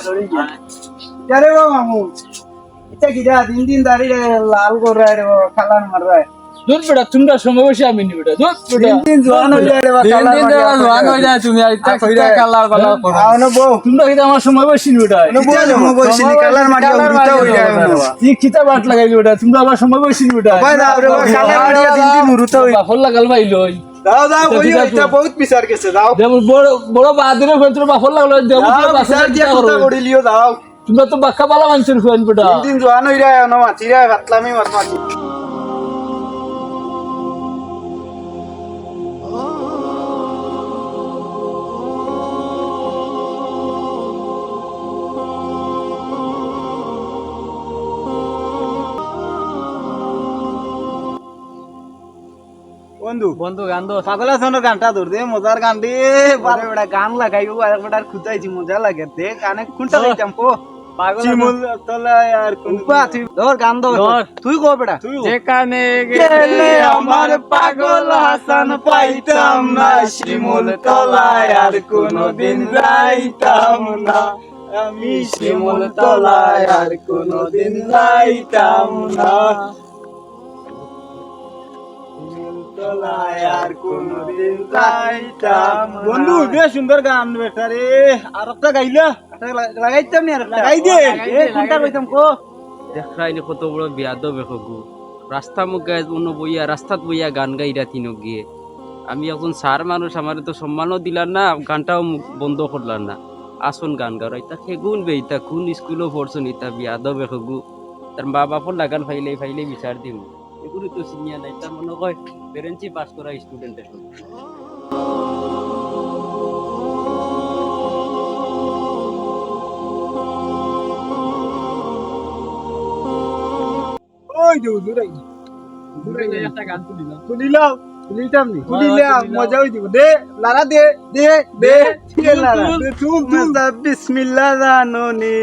ধরি আরে ও মামু এটা কি দিন দিন দাঁড়িয়ে লাল করে রে খালান মারবে দূর বেটা তোমরা সময় বসে আমি নি বেটা দূর বেটা দিন দিন জোয়ান হই যায় রে দিন দিন জওয়ান হই যায় তুমি আইতা কিটা কালার বালা করো আনো বউ তোমরা কি আমার সময় বসে নি বেটা সময় বসে নি কালার মারিয়া উড়িতা হই যায় কি কিতা বাট লাগাই বেটা তোমরা আমার সময় বসে নি বেটা ভাই দাও রে কালার মারিয়া দিন দিন উড়িতা হই বাফল লাগাল ভাইলো দাও দাও কই এটা বহুত বিচার গেছে দাও দেব বড় বড় বাদিরে ফেন্ত্র বাফল লাগলো দেব বিচার দিয়া কথা করি লিও দাও তোমরা তো বাক্কা বালা মানুষের ফুয়ান বেটা দিন দিন জোয়ান হই যায় না মাটি রে বাতলামি মাত মাটি বন্ধু বন্ধু গান দো পাগলা সোনার গানটা ধর দে মজার গান দে বারে বেটা গান লাগাইবো আর বেটার খুঁজাইছি মজা লাগে দে গানে কোনটা লইতাম কো পাগল চিমুল তলায় আর কোন তুই ধর গান ধর তুই কো বেটা যেখানে গেলে আমার পাগল হাসান পাইতাম না শিমুল তলায় আর কোনদিন যাইতাম না আমি শিমুল তলায় আর কোনদিন যাইতাম না বন্ধু বেশ সুন্দর গান বেটা রে আর একটা গাইলা লাগাইতাম নি আর লাগাই দে কোনটা কইতাম কো দেখাইলে কত বড় বিয়াদব বেখগু রাস্তা মুখে অন্য বইয়া রাস্তাত বইয়া গান গাইরা তিনক গিয়ে আমি এখন সার মানুষ আমার তো সম্মানও দিলাম না গানটাও বন্ধ করলাম না আসুন গান গাও ইতা সেগুন বেইতা কোন স্কুলও পড়ছুন ইতা বিয়াদব বেখগু তার মা বাপর লাগান ফাইলে বিচার দিম এগুলো তো চিনিয়া নাই তার মনে হয় পেরেন্টসি পাস করা স্টুডেন্ট এখন ওই যে দূরাই একটা গান তুলিলাম তুলিলাম তুলিতাম নি তুলিলাম মজা হই দিব দে লারা দে দে দে ঠিক লারা তুল তুল দা বিসমিল্লাহ জানোনি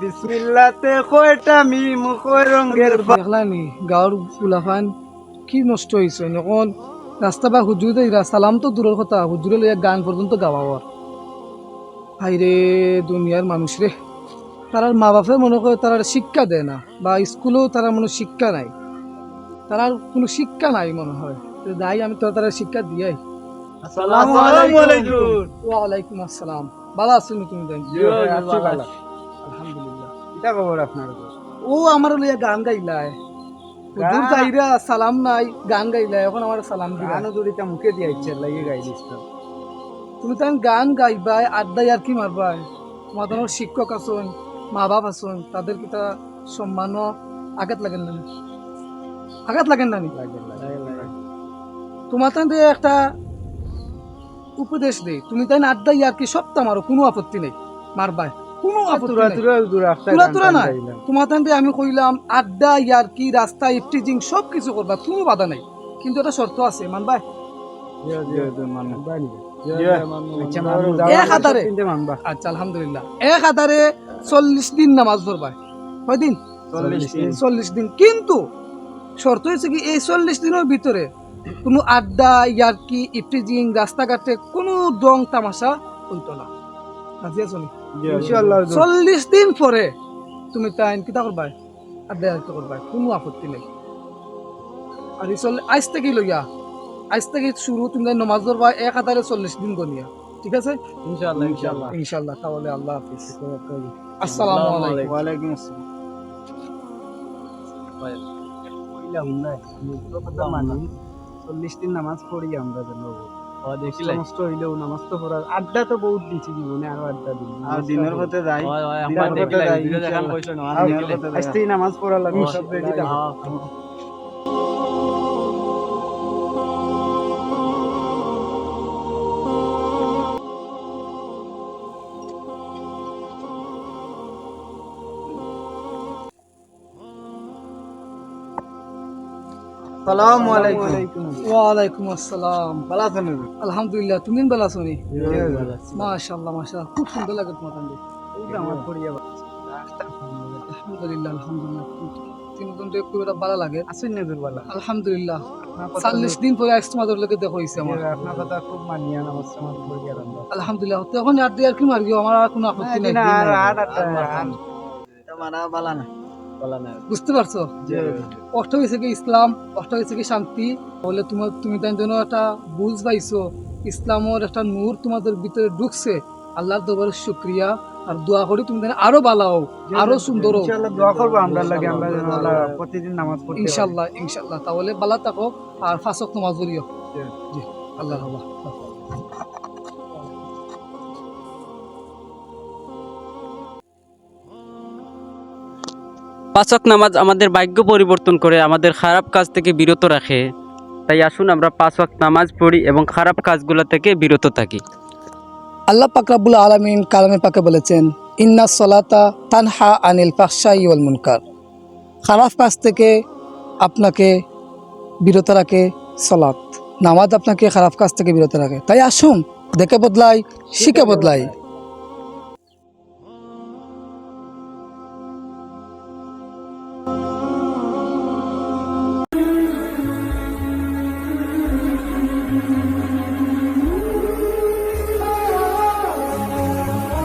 বিসমিল্লাহতে কয়টা মিম কয় রঙের দেখলানি গাঁৱৰ ফুলাফান কি নষ্ট হয়েছে এখন রাস্তা বা হুজুরে সালাম তো দূরের কথা হুজুরে লইয়া গান পর্যন্ত গাওয়ার হাইরে দুনিয়ার মানুষ রে তারার মা বাপে মনে করে তারা শিক্ষা দেয় না বা স্কুলেও তারা মনে শিক্ষা নাই তারার কোনো শিক্ষা নাই মনে হয় দাই আমি তো তারা শিক্ষা দিয়াই আসসালামু আলাইকুম ওয়ালাইকুম আসসালাম ভালো আছেন তুমি দেন আলহামদুলিল্লাহ এটা খবর আপনার ও আমার লইয়া গান গাইলায় হুজুর তাইরা সালাম নাই গান গাইলায় এখন আমার সালাম দিলা গানও দড়িটা মুখে দিয়া ইচ্ছে লাগে গাইলিস তুমি তাই গান গাইবাই আড্ডাই আর কি মারবাই তোমার তোমার শিক্ষক আছেন মা বাপ আছেন তাদের কি তারা সম্মানও আঘাত লাগেন না আঘাত লাগেন না তোমার তাই একটা উপদেশ দেই তুমি তাই আড্ডাই আর কি সপ্তাহ মারো কোনো আপত্তি নেই মারবাই কোনো আপত্তি নাই তুরা নাই তোমার তাই আমি কইলাম আড্ডা ইয়ার কি রাস্তা ইফটিজিং সব কিছু করবা কোনো বাধা নাই কিন্তু একটা শর্ত আছে মানবাই এক হাজারে আচ্ছা আলহামদুলিল্লাহ 40 দিন নামাজ পড়বা কয়দিন 40 দিন কিন্তু শর্ত হয়েছে কি এই 40 দিনের ভিতরে কোনো আড্ডা ইয়ারকি ইফটিজিং রাস্তাঘাটে কোনো দং তামাশা হইতো না রাজি আছো নি ইনশাআল্লাহ 40 দিন পরে তুমি তাই কিতা করবা আড্ডা ইয়ারকি করবা কোনো আপত্তি নেই আর আজ থেকে লইয়া আজ থেকে শুরু তুমি নামাজ পড়বা 40 দিন গনিয়া ঠিক আছে ইনশাআল্লাহ ইনশাআল্লাহ ইনশাআল্লাহ তাহলে আল্লাহ হাফেজ আসসালামু আলাইকুম ওয়া আলাইকুম আসসালাম কইলাম না তো কথা মানি 40 দিন নামাজ পড়ি আমরা যেন সমস্ত হইলেও নামাজ তো পড়ার আড্ডা তো বহুত দিছি জীবনে আরো আড্ডা দিন আর দিনের পথে যাই আজকে নামাজ পড়া লাগবে সব রেডি থাকো আসসালামু আলাইকুম ওয়ালাইকুম আসসালাম ভালো আছেন আলহামদুলিল্লাহ তুমি ভালো আছো নি মাশাআল্লাহ মাশাআল্লাহ খুব সুন্দর লাগে তোমার কাছে আমার পড়িয়া আলহামদুলিল্লাহ আলহামদুলিল্লাহ তিনজনকে খুব একটা ভালো লাগে। আসুন না দুর্বলা আলহামদুলিল্লাহ 40 দিন পরে আজ তোমাদের লোকে দেখা হয়েছে আমার। আপনার কথা খুব মানিয়া নমস্কার করি আর আলহামদুলিল্লাহ তখন আর দিয়ে আর কি মারিও, আমার আর কোনো আপত্তি নাই। তোমারা বালা না বালা না বুঝতে পারছো? কষ্ট হয়েছে কি ইসলাম, কষ্ট হয়েছে কি শান্তি, বলে তুমি তাই জন্য একটা বুঝ পাইছো, ইসলামের একটা নূর তোমাদের ভিতরে ঢুকছে। আল্লাহর দরবারে শুকরিয়া, আর দোয়া করি তুমি যেন আরো ভালো হও, আরো সুন্দর হও। ইনশাআল্লাহ দোয়া করব আমরা লাগে, আমরা যেন আল্লাহ প্রতিদিন নামাজ পড়তে পারি। ইনশাআল্লাহ ইনশাআল্লাহ। তাহলে ভালো থাকো আর 5 ওয়াক্ত নামাজ পড়িও। জি আল্লাহ হাফেজ। পাঁচ ওয়াক্ত নামাজ আমাদের ভাগ্য পরিবর্তন করে, আমাদের খারাপ কাজ থেকে বিরত রাখে। তাই আসুন আমরা 5 ওয়াক্ত নামাজ পড়ি এবং খারাপ কাজগুলো থেকে বিরত থাকি। আল্লাহ পাক রব্বুল আলামিন কালামে পাকে বলেছেন, ইন্নাস সালাতা তানহা আনিল ফাহশাই ওয়াল মুনকার। খারাপ কাজ থেকে আপনাকে বিরত রাখে সালাত, নামাজ আপনাকে খারাপ কাজ থেকে বিরত রাখে। তাই আসুন দেখে বদলাই, শিখে বদলাই।